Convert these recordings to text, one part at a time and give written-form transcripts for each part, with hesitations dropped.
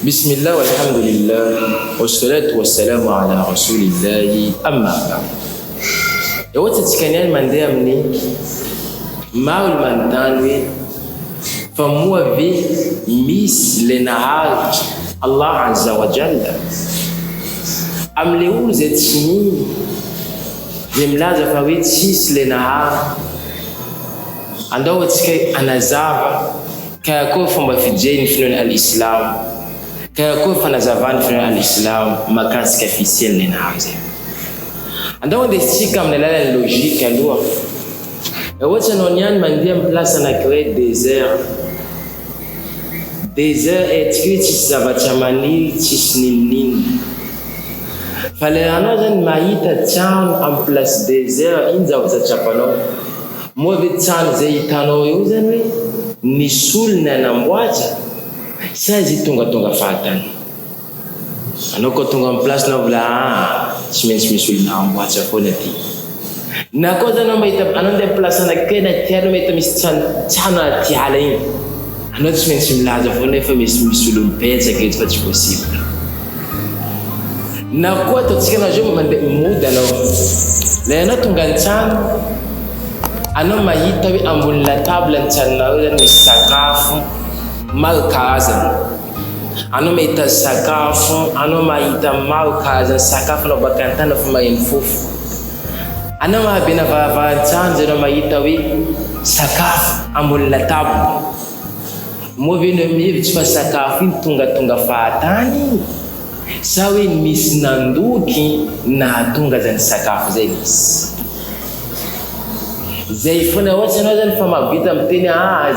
Bismillah walhamdulillah wassalatu wassalamu ala rasulillahi amma ba'd. Yote tikanyani mandea mni maul mandanwe famua vi mis lenahar Allah azza wa jalla amleuze tini vimlaza fawit sis lenahar andao tikai anazava kaya ko famba fijeni finon al-islam kaya ko fanazavani finon al-islam makansi officiel lenahar zai andao destika mnelala logique alua wote noniani mandia mplasa na créer désert est-ce ça va chamani chisninin fale anazan maita town en place désert inza utachapano move town zeitano yuzani ni sulna na mbwacha sazi tunga fatani anoko tunga en place na bla chimens sulna mbwacha fonati na koza namba ita anande place na kena tiano meta misan chana tialain anote mensimlaza fone fa misulum pensa que isso é possível na kota tsikana jomo mande muda no lena tunganchan ano mahita wi ambulla tablan channa wi ni sakafu mal kazan ano meta sakafu ano mahita mal kazan sakafu no bakantana fuma infufu ano mabina va chanze no mahita wi sakafu ambulla tablan movino mivi tsy fasakafo iny tonga fahatany sa hoe misy nandoky nahatonga zany sakafo zay misy zay fona ohatsy anao zany fa mavita miteny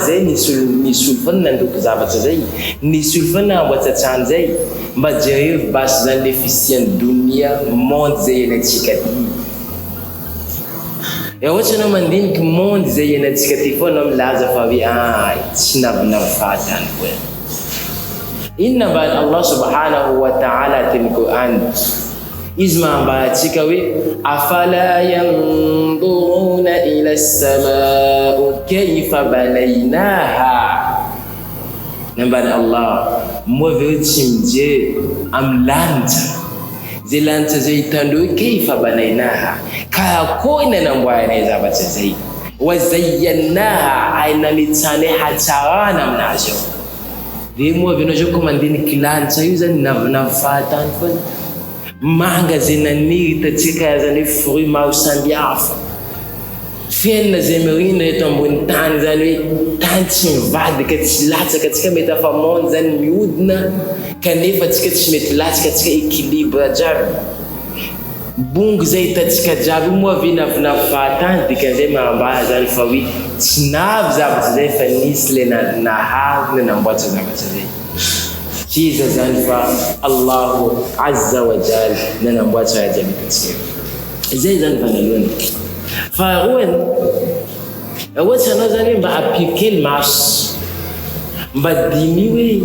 zay nisy olo fona nandoky zavatra zay nisy olo fona namboatsa trano zay mba jereo basy zany le fisiany donia monde zay enatsika ty ohatsy anao mandiniky monde zay enatsika ty fo anao milaza fa hoe tsy navinavy fahatany fo inona mbany Allah subhanahu wa ta'ala teny Qur'an izy mahambatsika hoe afala yanduruna ila as-samaa'i kayfa banaynaha nambany Allah move tsy mijery am lanitra zay lanitra zay hitandreo kayfa banaynaha kayakoina namboarana zavatra zay wa zayyanaha aina mitsane hatsarana aminazy ao de moa venao zao komandiniky lanitra io zany navinavy fahatany foana manga zay naniry hitatsika zany hoe fruit maro sambihafa fiainana zay mirina eto ambony tany zany hoe tany tsy mivadika tsy latsaka atsika mety afa monde zany mihodina kanefa atsika tsy mety latsaka atsika équilibre jiaby bongo zay hitatsika jiaby moa vinavinavy fahatany dikan'izay mahambara zany fa hoe tsy navy zavatra zay fa nisy le nahary le namboatra zavatra zay kiza zany fa Allahu azza wa jalla nanamboatra jiaby hitatsika zay zany vanalohany faharoany ohatsy anao zany hoe mba appliquer le maso mba dimy hoe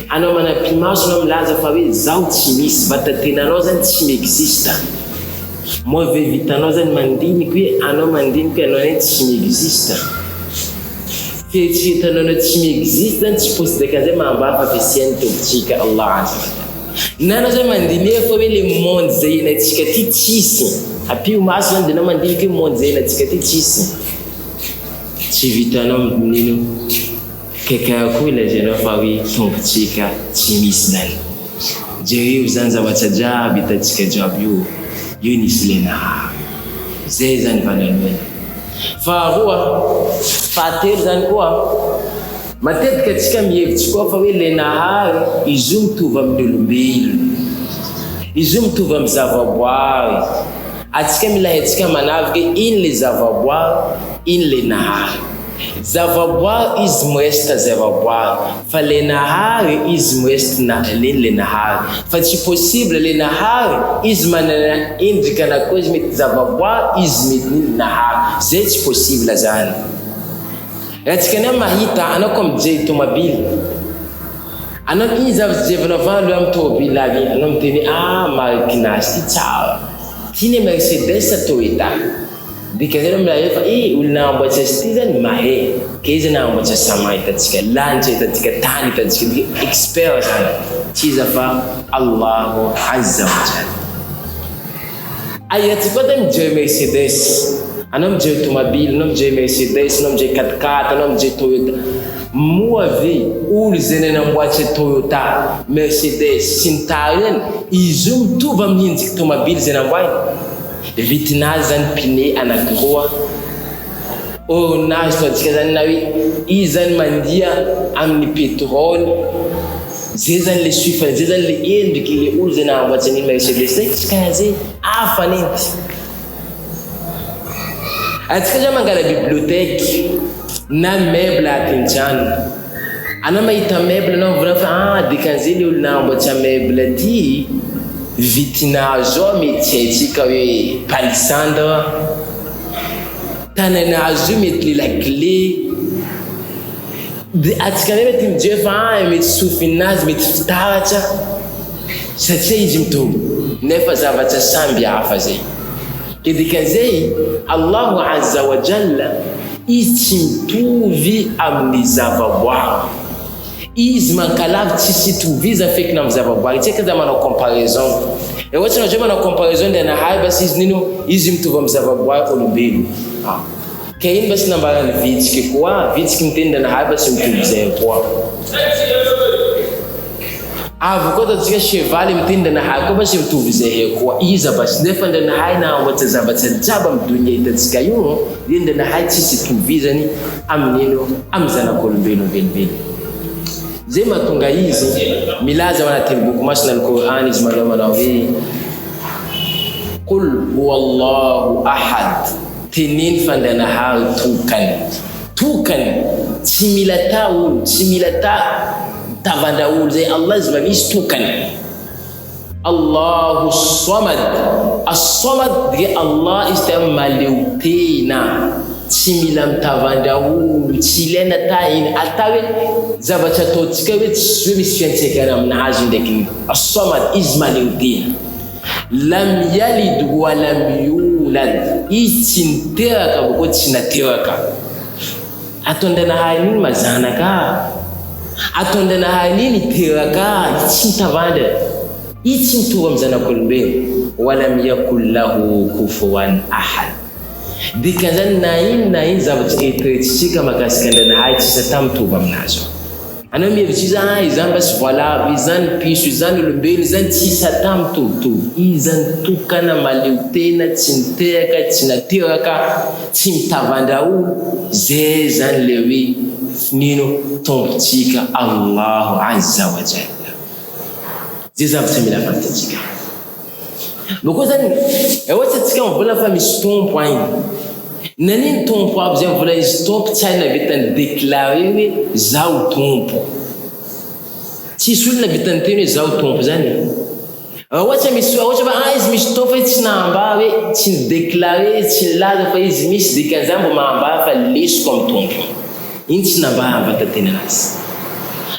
anao manampy maso anao milaza fa hoe zaho tsy misy vatatenanao zany tsy miexista moa ve vitanao zany mandiniky hoe anao mandiniky hoe anao zany tsy miexista fieritreretanao anao tsy miexista zany tsy posy zay mahambara fa fisiany tombontsika Allah azza wa jalla na anao zany mandiniky fa hoe le monde zay enatsika ty tsisy apio maso zany de anao mandiniky hoe monde zay enatsika ty tsisy tsy vitanao minino kekaya koa ilazanao fa hoe tombontsika tsy misy zany jereo zany zavatra jiaby hitatsika jiaby io nisy lenahary zay zany vanalohany fahatelo zany koa matetika atsika mihevitsy koa fa hoe lenahary izy io mitovy amin'ny olombelo izy io mitovy amin'ny zavaboary atsika mila haitsika manavika iny le zavaboary iny lenahary zavaboary izy miresta zavaboary fa lenahary izy miresta lenahary fa tsy possible lenahary izy manana endrika anakoa izy mety zavaboary izy mety lenahary zay tsy possible zany ratsika ny mahita anao ko mijery tomobily anao iny zavatra jevanao va aloha amin'ny tomobily avy anao miteny marikinazy ty tsara ty ne Mercedes Toyota Dikazana mlaefa olona amboatra sy zany mahay ke izy na amboatra sama itatsika lanitra itatsika tany itatsika expert zany tsy zafa Allahu azza wa jalla. Ayatsika koa mijery Mercedes, anao mijery tomobile, anao mijery Mercedes, anao mijery 4x4, anao mijery Toyota. Moa ve olo zay namboatra Toyota, Mercedes, sy ny tariny izy io mitovy amin'ny endriky tomobile zay namboany. Vitinazy zany pine anakiroa, orinazy toatsika zany na hoe izy zany mandia amin'ny pétrole, zay zany le suifany, zay zany le endriky le olo zay namboatra ny Mercedes zay tsy karaha zay hafa nenty. Atsika zany mangala bibliotèque na meuble atin-trano, anao mahita meuble anao volana fa dikan'izay le olo namboatra meuble aty vitinazy ao mety haitsika hoe palissandre, tananazy io mety le la clé. Atsika ne mety mijery fa mety sofinazy mety fitaratra satria izy mitombo nefa zavatra samby hafa zay. Ke dikan'izay Allahu azza wa jalla izy tsy mitovy amin'ny zavaboary, izy mankalavy tsisy itovizana fekiny amin'ny zavaboary. Tsika za manao comparaison, ohatra anao manao comparaison ndia nahay basi izy nino izy mitovy amin'ny zavaboary olombelo. Ke ino basi nambarany vitsika koa, vitsika miteny ndia nahay basi mitovy zay koa. Avy koa tatsika cheval miteny ndia nahay koa basi mitovy zay koa. Iza basi nefa ndia nahay na ohatra zavatra jiaby amin'ny dunia hitatsika io, dia ndia nahay tsisy itovizany amin'ino amin'ny zanak'olombelo velively. Zay mahatonga izy milaza anaty boky masina al-Qur'an izy manao hoe qul huwa Allahu ahad, teneny fa ndanahary tokany tsy mila ta olo, tsy mila tavandra olo zay Allah izy misy tokany. Allahu samad, as-samad dia Allah izy tena maleo tena, tsy mila mitavandra olo, tsy ilaina ta iny ata hoe zavatra ataontsika hoe tsy hoe misy fiantsekana aminazy ndraiky. As-samad izy maleo tena. Lam yalid wa lam yulad, izy tsy niteraka boko tsy nateraka. Ataon-dranahay niny mazanaka, ataon-dranahay niny teraka, tsy mitavandra, izy tsy mitovy amin'ny zanak'olombelo. Walam yakul lahu kufuwan ahad. Dikan'izany na ino zavatra eritreretintsika mahakasika an-dranahay tsy sata mitovy aminazy. Anao mihevitra izany izany basi voalavo, izany piso, izany olombelo, izany tsy sata mitovitovy. Izy zany tokana maleo tena, tsy niteraka, tsy nateraka, tsy mitavandra olo. Zay zany le hoe nino tompontsika Allahu azza wa jalla. Zay zavatra mila fantatsika. Boko zany ohatra tsika mivolana fa misy tompo agny, nanino tompo aby zay mivolana izy tompo tsy hay navitany déclaré hoe zaho tompo. Tsisy olona vitany teny hoe zaho tompo zany. Ohatra misy ohatra fa izy misy tompo hoe tsy nahambara hoe tsy déclaré, tsy nilaza fa izy misy dikan'izany mbo mahambara fa lesoko amin'ny tompo. Iny tsy nambara avatatena anazy.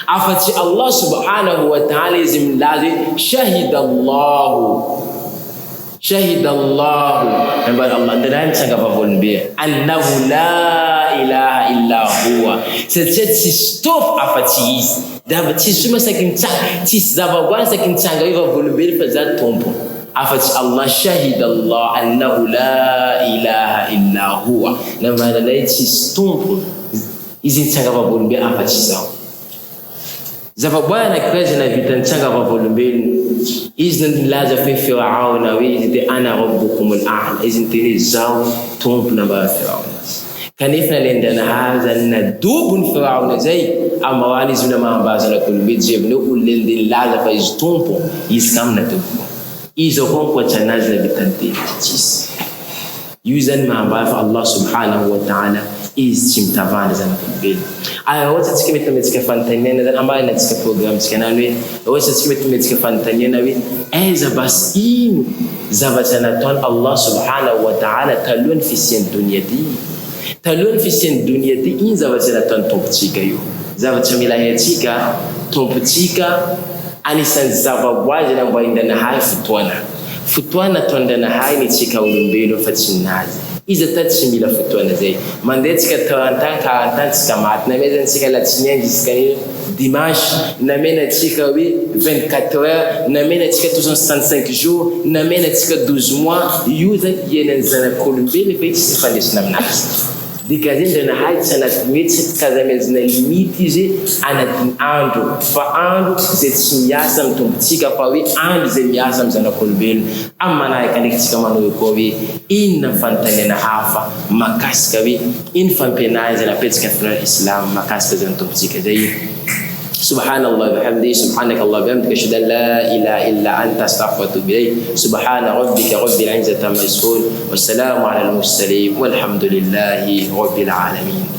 Afa-tsy Allah subhanahu wa ta'ala izy milaza hoe shahida Allahu ambara Allah ndray mitsanga vavolombea annahu la ilaha illa huwa, satria tsisy tompo afa-tsy izy. Dava tsisy masaky mitsanga, tsisy zavaboary saky mitsanga hoe vavolombelo fa za tompo afa-tsy Allah. Shahida Allah annahu la ilaha illa huwa, nambara lay tsisy tompo izy mitsanga vavolombelo afa-tsy zao. Zavaboary anankiray zay navita nitsanga vavolombelo, izy nilaza fe Firaona hoe izy dia ana rabbukumul a'la, izy niteny hoe zaho tompo nambara Firaona. Kanefa nalendanahay zany nadobony Firaona zay amahoany izy na mahambara zanak'olombelo jeboneo olona ndeha nilaza fa izy tompo, izy kamy nadobony. Izy ao koa ankoatra anazy navita niteny tsisy. Io zany mahambara fa Allah subhanahu wa ta'ala izy tsy mitavandra zanak'olombelo. Ohatra tsika mety metsika fanontaniana zany ambarina atsika programme tsika nany hoe ohatra tsika mety metsika fanontaniana hoe aiza basi ino zavatra nataony Allah subhanahu wa ta'ala talohan'ny fisian'ny dunia ty, talohan'ny fisian'ny dunia ty, ino zavatra nataony tompontsika io. Zavatra mila haintsika tompontsika anisan'ny zavaboary zay namboarin-dranahay fotoana nataon-dranahay ny tsika olombelo fa tsy ninazy. izy ata tsy mila fotoana zay mandeha tsika 30 ans 40 ans tsika maty na mezany tsika latsinainy jusqu'à dimanche na mena tsika hoe 24 heures na mena tsika 365 jours na mena tsika 12 mois io zany ienan'ny zanak'olombelo efa izy tsy fandesina aminazy dikazay Ndranahay tsy anaty hoe tsy kazamezina limity izy anatin'ny andro fa andro zay tsy miasa amin'ny tombontsika fa hoe andro zay miasa amin'ny zanak'olombelo amin'ny manahaka ndraiky tsika manao koa hoe inona fanontaniana hafa makasika hoe ino fampianarana zay napetsika amin'ny Islam makasika zany tombontsika zay سبحان الله وبحمده سبحانك الله وبحمدك اشهد ان لا اله الا انت استغفرك واتوب اليك سبحان ربك رب العزه عما يصفون والسلام على المرسلين والحمد لله رب العالمين